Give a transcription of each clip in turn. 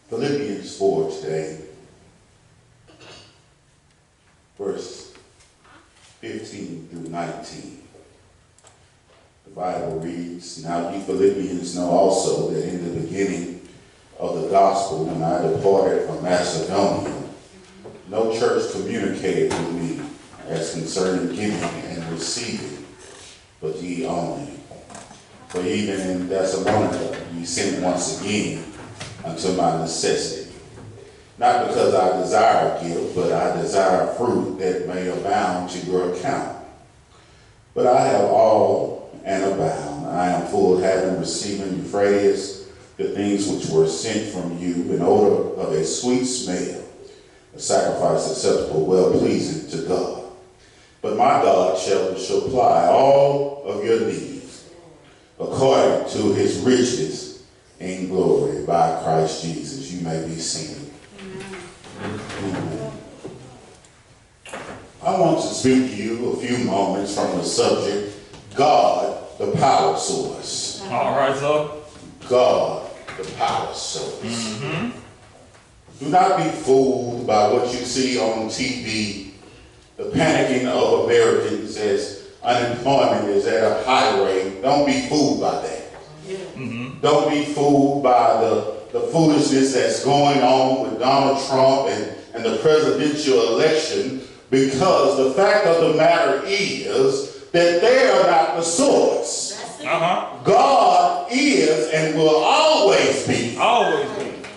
Phillippians 4 today, verse 15 through 19. The Bible reads, "Now ye Philippians know also that in the beginning of the gospel, when I departed from Macedonia, no church communicated with me as concerning giving and receiving, but ye only. For even in Thessalonica ye sent once again unto my necessity. Not because I desire gift, but I desire fruit that may abound to your account. But I have all and abound. I am full, having received in Euphrates the things which were sent from you, an odor of a sweet smell, a sacrifice acceptable, well-pleasing to God. But my God shall supply all of your needs according to his riches in glory by Christ Jesus." You may be seated. Amen. I want to speak to you a few moments from the subject, God, the power source. All right, sir. God, the power source. Do not be fooled by what you see on TV, the panicking of Americans as unemployment is at a high rate. Don't be fooled by that. Don't be fooled by the foolishness that's going on with Donald Trump and the presidential election, because the fact of the matter is that they are not the source. God is and will always be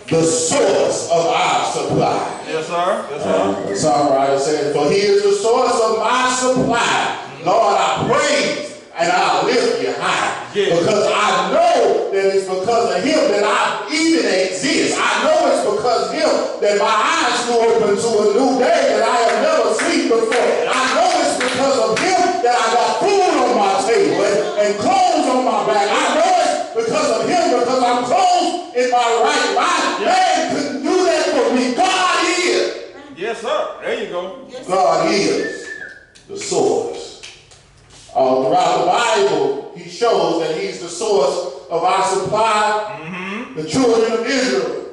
the source of our supply. Yes, sir. Yes, sir. The songwriter said, "For he is the source of my supply. Lord, I praise and I lift you high." Yes. Because I know that it's because of him that I even exist. I know it's because of him that my eyes flew open to a new day that I have never seen before. I know it's because of him that I got food on my table and clothes on my back. I know it's because of him, because I'm clothed in my right mind. Man couldn't do that for me. God is. Yes, sir. There you go. God is the source. All throughout the Bible, he shows that he's the source of our supply. The children of Israel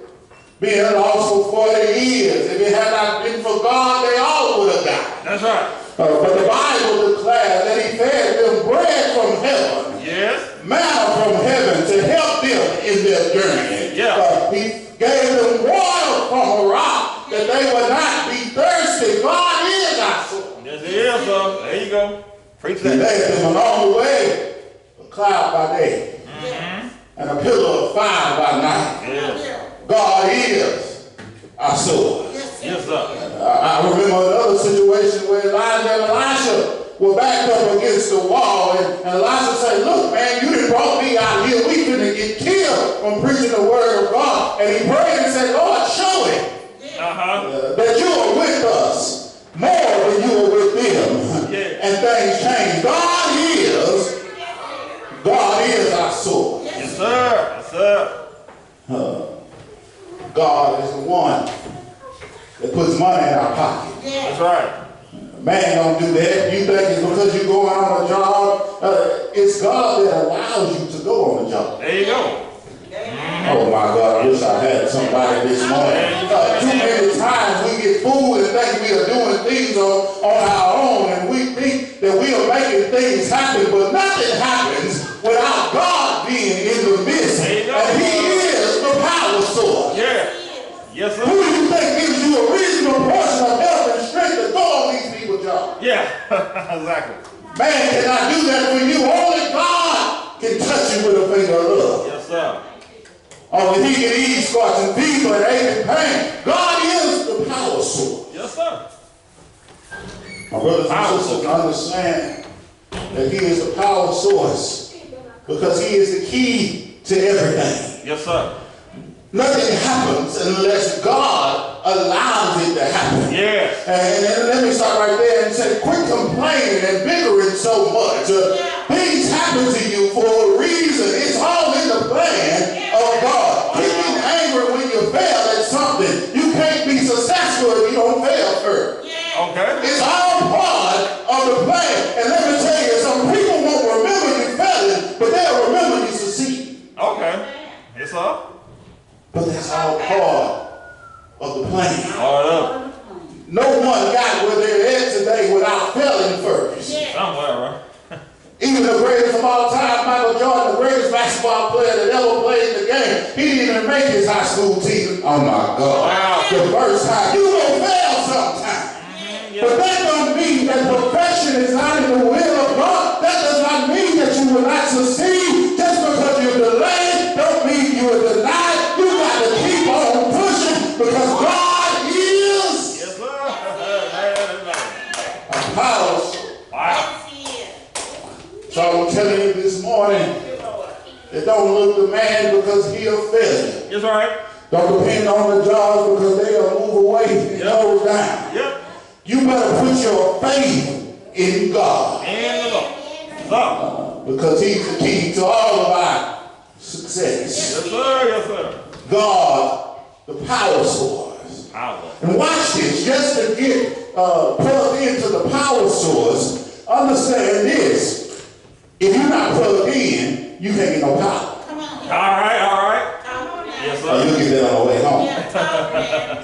being lost for 40 years. If it had not been for God, they all would have died. That's right. But the Bible declares that he fed them bread from heaven. Yes. Manna from heaven to help them in their journey. Yeah. He gave them water from a rock that they would not be thirsty. God is our source. Yes, he is, sir. There you go. Preach He that. led them along the way, a cloud by day, and a pillar of fire by night. Yes. God is our source. Yes, sir. I remember another situation where Elijah and Elisha were backed up against the wall, and Elisha said, "Look, man, you done brought me out here. We finna get killed from preaching the word of God." And he prayed and said, "Lord, show him that you are with us more than you are with them." And things change. God is our source. Yes, sir. Yes, sir. God is the one that puts money in our pocket. That's right. Man don't do that. You think it's because you're going on a job. It's God that allows you to go on a job. There you go. Oh my God, I wish I had somebody this morning. Too many times we get fooled and think we are doing things on our own, and we think that we are making things happen, but nothing happens without God being in the midst. And he is the power source. Yeah. Yes, sir. Who do you think gives you a reasonable portion of health and strength to go on these people's jobs? Yeah. Exactly. Man cannot do that for you. Only God can touch you with a finger of love. Yes, sir. Only he can ease scorching fever and ache and pain. God is the power source. Yes, sir. My brothers and sisters understand that he is the power source because he is the key to everything. Yes, sir. Nothing happens unless God allows it to happen. Yes. And let me start right there and say, quit complaining and bickering so much. Things happen to you for a reason. It's all in the plan of God. Quit being angry when you fail at something. You can't be successful if you don't fail first. Okay. It's all part of the plan. And let me tell you, some people won't remember you failing, but they'll remember you succeeding. Okay. Yes, sir. But that's all part of the plan. All up. No one got where they're at today without failing first. Somewhere, right? Even the greatest of all time, Michael Jordan, the greatest basketball player that ever played the game, he didn't even make his high school team. Oh my God. Wow. The first time. You will fail sometime. But that don't mean that perfection is not in the will of God. That does not mean that you will not succeed. Just because you're delayed don't mean you are denied. You got to keep on pushing because God is a powerful. Wow. So I'm telling you this morning that don't look the man because he'll fail. That's right. Don't depend on the jobs because they'll move away and go down. Yep. You better put your faith in God. And the Lord. Because he's the key to all of our success. Yes, sir. Yes, sir. God, the power source. Power. And watch this, just to get plugged into the power source, understand this. If you're not plugged in, you can't get no power. All right, all right. Yes, sir. You'll get that on the way home.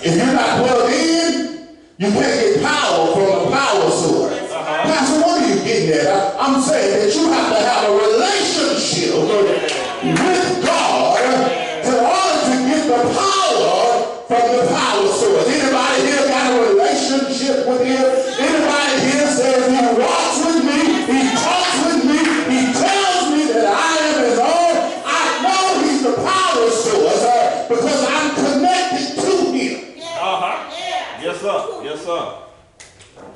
If you're not plugged in, you can't get power from the power source. Pastor, what are you getting at? I'm saying that you have to have a relationship with God in order to get the power from the power source. Anybody here got a relationship with him? Anybody here says he walks with me, he talks with me, he tells me that I am his own? I know he's the power source because I'm connected to him. Yes, sir. Yes, sir.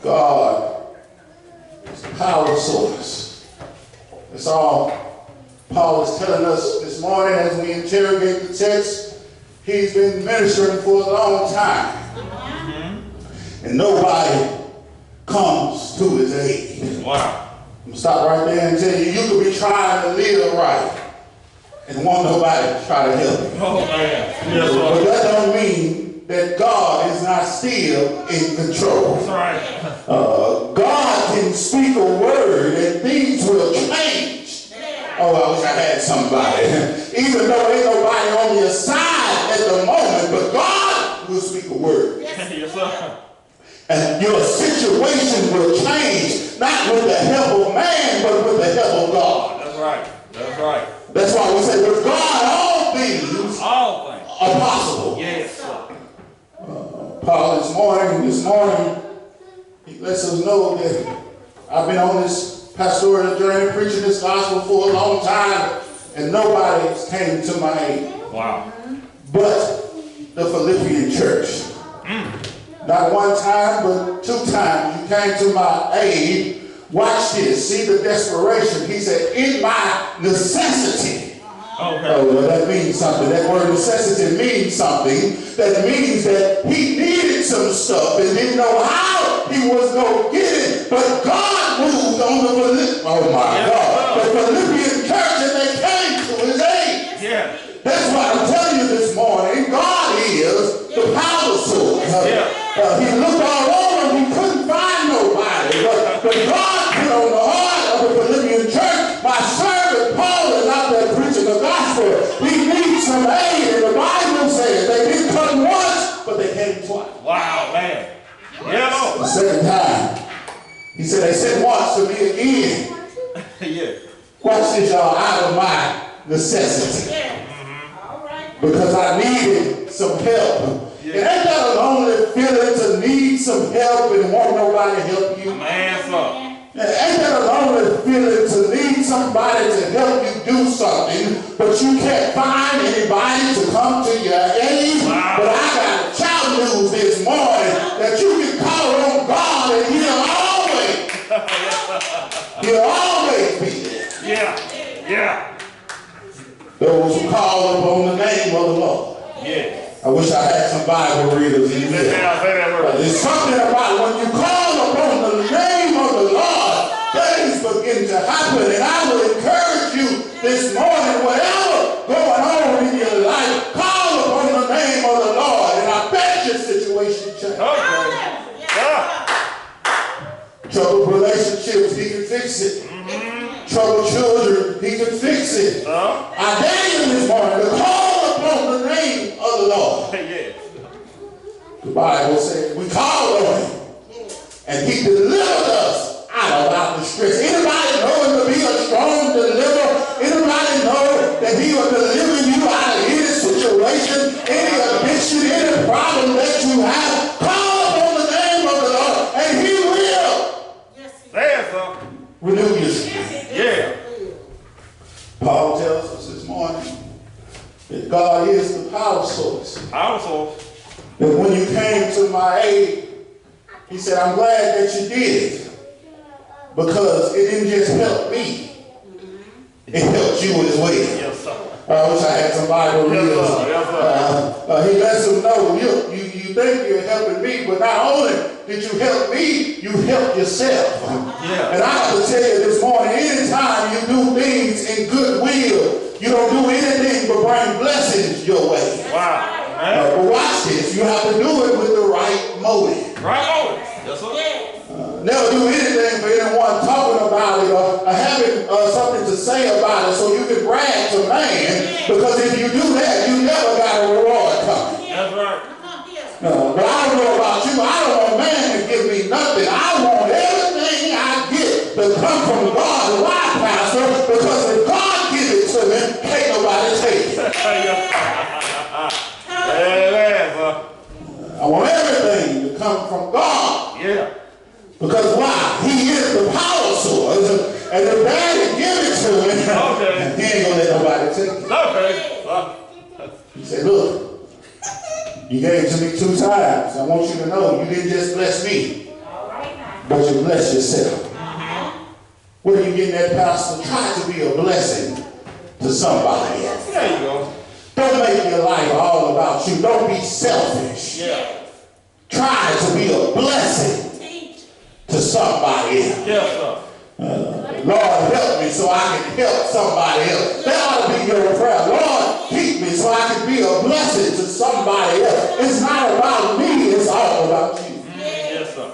God is the power source. That's all Paul is telling us this morning as we interrogate the text. He's been ministering for a long time. And nobody comes to his aid. Wow. I'm going to stop right there and tell you, you could be trying to live right and want nobody to try to help you. Oh, man. Yes, But sir. that don't mean that God is not still in control. That's right. God can speak a word and things will change. Oh, I wish I had somebody. Even though ain't nobody on your side at the moment, but God will speak a word. Yes, sir. And your situation will change, not with the help of man, but with the help of God. That's right. That's right. That's why we say, with God, all things are possible. Yes, sir. Paul, this morning, he lets us know that I've been on this pastoral journey, preaching this gospel for a long time, and nobody came to my aid. Wow. But the Phillippian church. Not one time, but 2 times you came to my aid. Watch this. See the desperation. He said, in my necessity. Okay. Oh, well, that means something. That word necessity means something. That means that he needed some stuff and didn't know how he was going to get it. But God moved on the Philippian. Oh, my God. The Philippian church, and they came to his aid. Yeah. That's why I'm telling you this morning, God is the power source. He looked all over, he couldn't find nobody. But God put on the heart of the Philippian church, my servant Paul is out there preaching the gospel. He needs some aid, and the Bible says they didn't come once, but they came twice. Wow, man. Yeah, The Lord. second time, he said they sent once to me again. Yeah. Watch this, y'all, out of my necessity. Because I needed some help. It ain't that a lonely feeling to need some help and want nobody to help you. Man, sir. Ain't that a lonely feeling to need somebody to help you do something, but you can't find anybody to come to your aid? Wow. But I got child news this morning that you can call on God and he'll always be there. Yeah. Yeah. Those who call upon the name of the Lord. Yeah. I wish I had some Bible readers in Say here. that word. There's something about when you call upon the name of the Lord, things begin to happen. And I will encourage you this morning, whatever going on in your life, call upon the name of the Lord, and I bet your situation changes. Okay. Yeah. Troubled relationships, he can fix it. Troubled children, he can fix it. I dare you this morning to call upon the name the Lord. Yeah. The Bible says we called on him and he delivered us out of our distress. Anybody know him to be a strong deliverer? Anybody know that he will deliver you out of any situation, any addiction, any problem that you have? Call upon the name of the Lord and he will There's some. renew your strength. Yeah. Paul tells us this morning that God is the power source. Power source. That when you came to my aid, he said, I'm glad that you did it. Because it didn't just help me. It helped you as well. Yes, sir. I wish I had some Bible readers. Yes, sir. He lets them know, you think you're helping me, but not only did you help me, you helped yourself. Yeah. And I have to tell you this morning, anytime you do things in goodwill, you don't do anything but bring blessings your way. Wow. But watch this. You have to do it with the right motive. Right on. Yes, sir. Never do anything for anyone talking about it or having something to say about it so you can brag to man. Because if you do that, you never got a reward coming. That's right. But I don't know about you. I don't want man to give me nothing. I want everything I get to come from God. Why, Pastor? Because if God gives it to me, can't nobody take it. I want everything to come from God. Yeah. Because why? He is the power source. And if daddy give it to him, Okay. he ain't going to let nobody take it. Okay. He said, look, you gave it to me 2 times. I want you to know you didn't just bless me, but you blessed yourself. What are you getting at, Pastor? Try to be a blessing to somebody else. There you go. Don't make your life all about you. Don't be selfish. Yeah. Try to be a blessing to somebody else. Yes, sir. Lord, help me so I can help somebody else. That ought to be your prayer. Lord, keep me so I can be a blessing to somebody else. It's not about me. It's all about you. Yes, sir.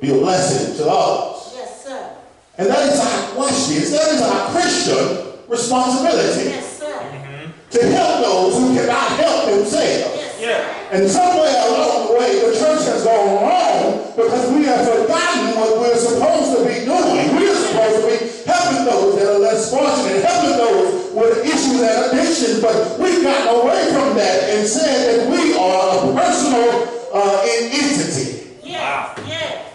Be a blessing to others. Yes, sir. And that is our, watch this, that is our Christian responsibility. Yes, sir. To help those who cannot help themselves. Yeah. And somewhere along the way, the church has gone wrong because we have forgotten what we're supposed to be doing. We're supposed to be helping those that are less fortunate, helping those with issues and addictions, but we've gotten away from that and said that we are a personal entity. Wow.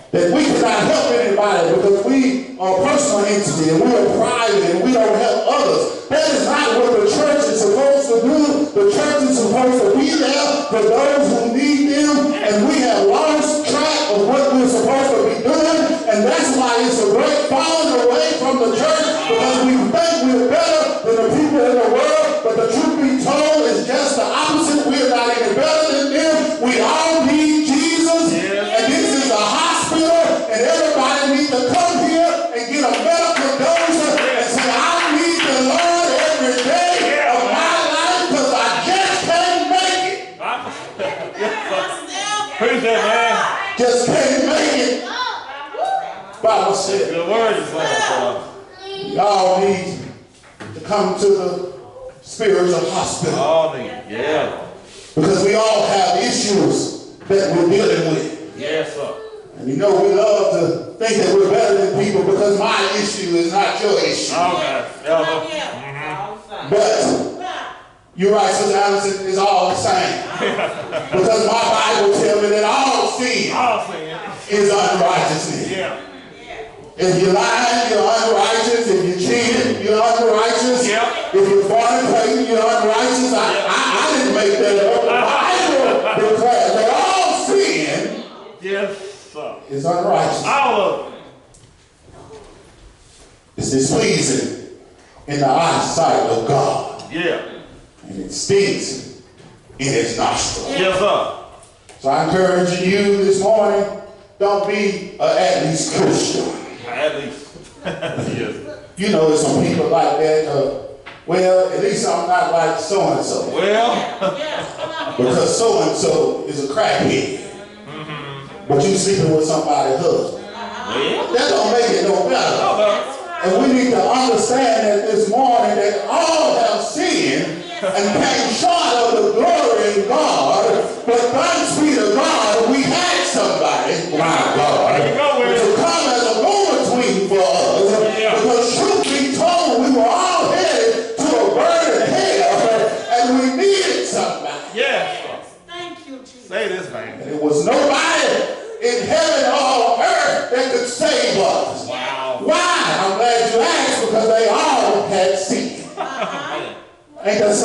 That we cannot help anybody because we are a personal entity and we are private and we don't help others. That is not what the church is supposed to do. The church is supposed to be there for those who need them, and we have lost track of what we're supposed to be doing, and that's why it's a great falling away from the church, because we think we're better than the people in the world, but the truth be told is just the opposite. We're not any better than them. We all need Jesus, and this is a hospital, and everybody needs to come here and get a medical dose and say, I need the Lord every day of my life because I just can't make it. Praise that, man. Just can't make it. Bible said, Good word is like we all need to come to the spiritual hospital all need. Yeah. because we all have issues that we're dealing with. Yes, sir. And you know, we love to think that we're better than people because my issue is not your issue. Okay. Yeah. But you're right, Sister Allison, it's all the same. Because my Bible tells me that all sin I'll sing it. is unrighteousness. Yeah. If you're lying, you're unrighteous. If you're cheating, you're unrighteous. Yep. If you're fornicating, you're unrighteous. I didn't make that up. The Bible declares that all sin Yes, sir. is unrighteous. All of it. It's displeasing in the eyesight of God. Yeah. And it stinks in his nostrils. Yes, sir. So I encourage you this morning, don't be an at least Christian. At least. Yes. You know, there's some people like that. Well, at least I'm not like so-and-so. Well. Because so-and-so is a crackhead. But you sleeping with somebody's husband. Well. That don't make it no better. No. And we need to understand that this morning that all have sinned and came short of the glory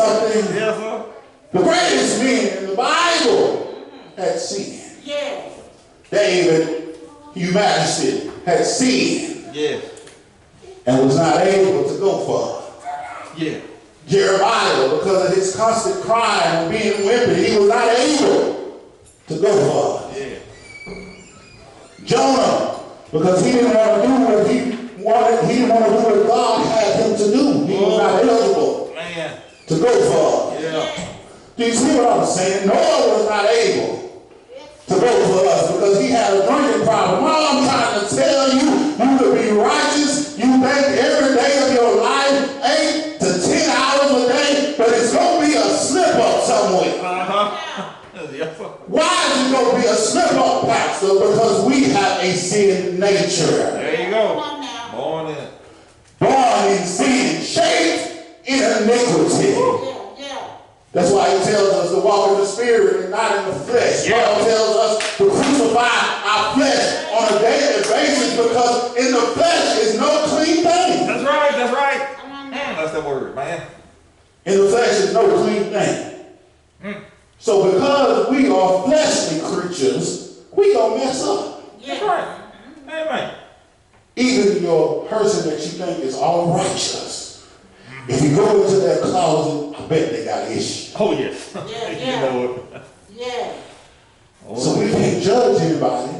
something? Yes, sir. The greatest men in the Bible had sinned. Yes. David, Your Majesty, had sinned Yes. and was not able to go far. Yeah. Jeremiah, because of his constant crying and being wimpy, he was not able to go far. Yeah. Jonah, because he didn't want to do what he wanted, he didn't want to do what God had him to do. He was not eligible Man. to go far. Yeah. Do you see what I'm saying? Noah was not able to go for us because he had a drinking problem. All I'm trying to tell you, you could be righteous. You think every day of your life, 8 to 10 hours a day, but it's going to be a slip up somewhere. Uh-huh. Yes, sir. Why is it going to be a slip up, Pastor? Because we have a sin nature. There you go. Born in. Born in sin, shaped in iniquity. That's why he tells us to walk in the spirit and not in the flesh. Yeah. Paul tells us to crucify our flesh on a daily basis because in the flesh is no clean thing. That's right. That's right. That's the word, man. In the flesh is no clean thing. So because we are fleshly creatures, we gonna mess up. That's right. Amen. Even your person that you think is all righteous, if you go into that closet, I bet they got issues. Oh, yes. Yeah, You yeah. know it. Yeah. So we can't judge anybody.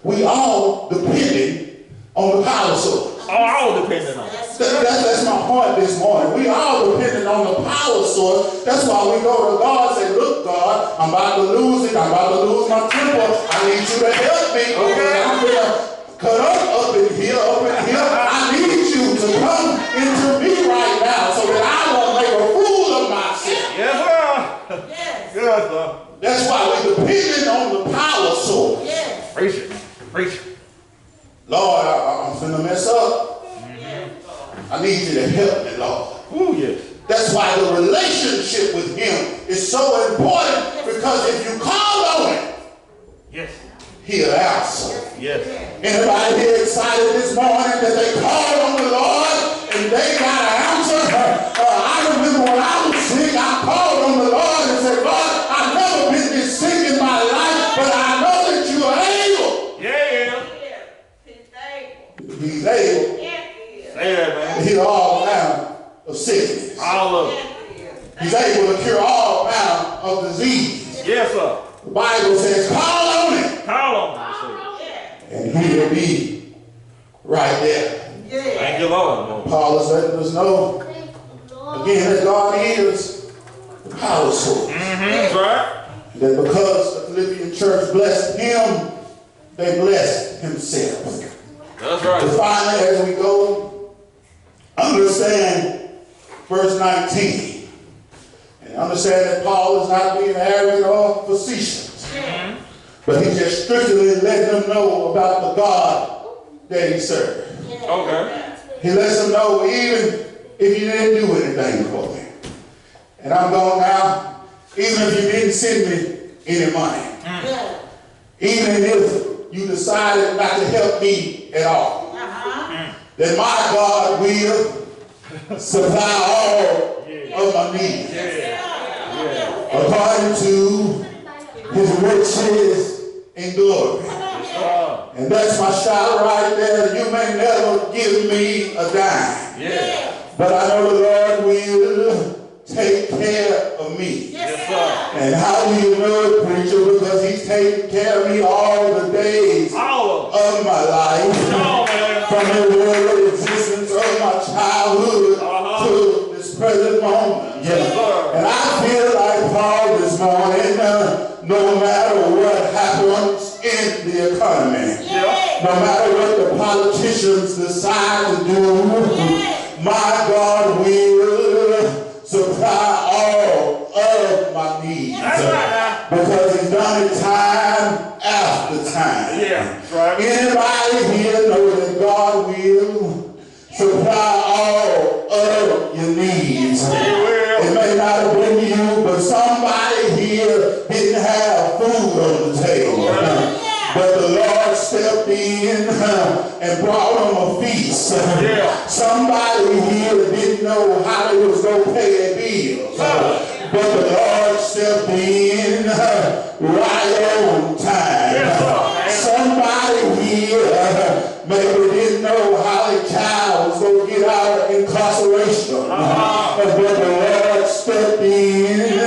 We all depending on the power source. Oh, all depending on it. That's my point this morning. We all depending on the power source. That's why we go to God and say, look, God, I'm about to lose it. I'm about to lose my temper. I need you to help me. Okay, I'm going to cut up in here, I need you to come into me right now so that I won't make a fool of myself. Yes, sir. Yes. Yes, sir. That's why we're depending on the power source. Yes. Preach it. Preach it. Lord, I'm finna mess up. I need you to help me, Lord. Ooh, yes. That's why the relationship with him is so important, because if you call on him, Yes. he'll answer. Yes. Anybody here excited this morning that they called on the Lord and they got an answer? I remember when I was sick, I called on the Lord and said, Lord, I've never been this sick in my life, but I know that you are able. Yeah. He's able Say that, man. to heal all manner of sickness. All of it. He's able to cure all manner of disease. Yes, sir. The Bible says, call on him, Call on me. and he will be right there. Thank you, Lord. Paul is letting us know, again, that God is the power source. That's right. That because the Phillippian church blessed him, they blessed himself. That's So right. finally, as we go, understand verse 19. And understand that Paul is not being arrogant or facetious. But he's just strictly letting them know about the God that he served. Okay. He lets them know even if you didn't do anything for me. And I'm going now, even if you didn't send me any money. Even if you decided not to help me at all. Then my God will supply all of my needs. According to his riches in glory. And that's my shout right there. You may never give me a dime. Yeah. But I know the Lord will take care of me. Yes, sir. And how do you know it, preacher? Because he's taking care of me all the days All of it. of my life. Oh, man. From the very existence of my childhood to this present moment. Yes, sir. And I feel like Paul this morning, no matter what happens in the economy, no matter what the politicians decide to do, my God will supply all of my needs. That's right. Because he's done it time after time. Yeah. That's right. Anybody here know that God will supply all of your needs? He will. It may not have been you, but somebody here didn't have food on the table. But the Lord stepped in and brought them a feast. Yeah. Somebody here didn't know how they was going to pay their bills. stepped in right on time. Somebody here maybe didn't know how the child was going to get out of incarceration. But the Lord stepped in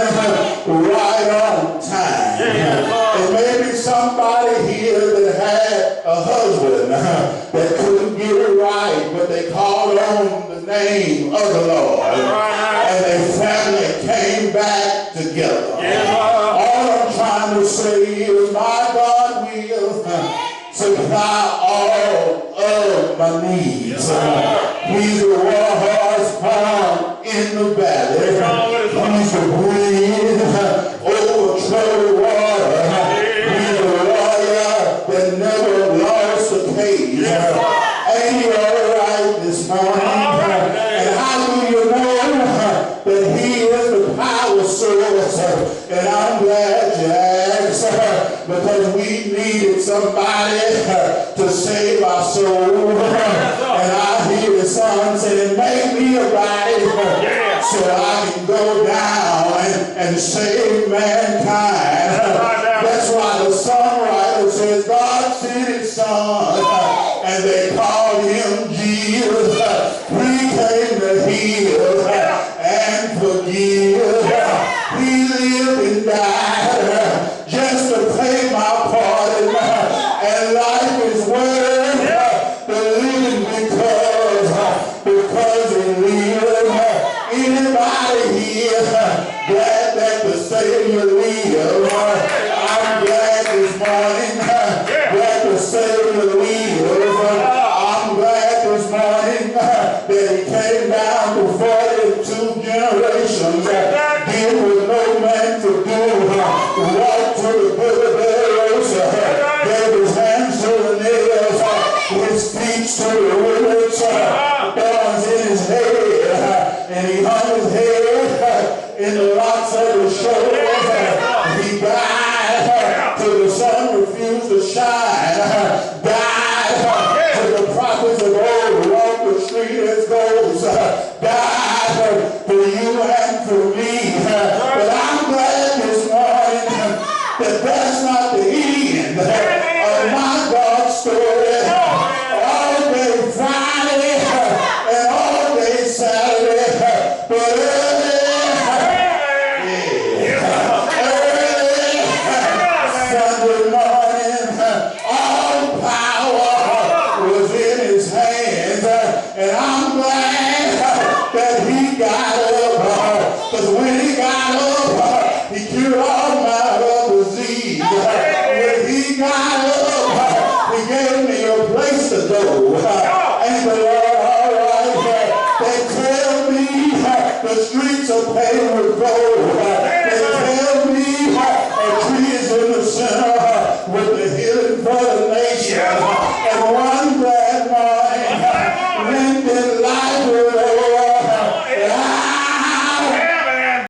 right on time. And maybe somebody here that had a husband that couldn't get it right, but they called on the name of the Lord. And their family came back together. All I'm trying to say is my God will supply all of my needs. He's the warhorse found in the valley. He's the breeze over troubled water. He's the warrior that never lost a case. Ain't he all right this morning? And how do you know that he is the power source? And I'm glad you asked, because we needed somebody to save our soul. And I hear the song saying, make me a body so I can go down and save mankind. That's why the songwriter says, God sent his son, and they called him Jesus. He came to heal and forgive. He lived and died just to pay my part. And life is worth the living because he lives. Anybody here glad that the Savior lives? I'm glad this morning that the Savior lives. I'm glad this morning that he came down to 42 generations. Did what no man could do. Walked to the Phillippians, gave his hands to the nails, his feet to the rivets, thorns in his head, and he hung his head in the locks of his shoulders. He died till the sun refused to shine. Died till the prophets of old walked the street as ghosts. Died for you and for me. But I'm glad this morning that that's not the end of my God story. All day Friday and all day Saturday, but early Sunday morning, all power was in his hands, and I'm glad that he got up, because when he got up, he cured all my disease. When he got up, he gave me a place to go. And the Lord, all right, they tell me the streets are paved with gold.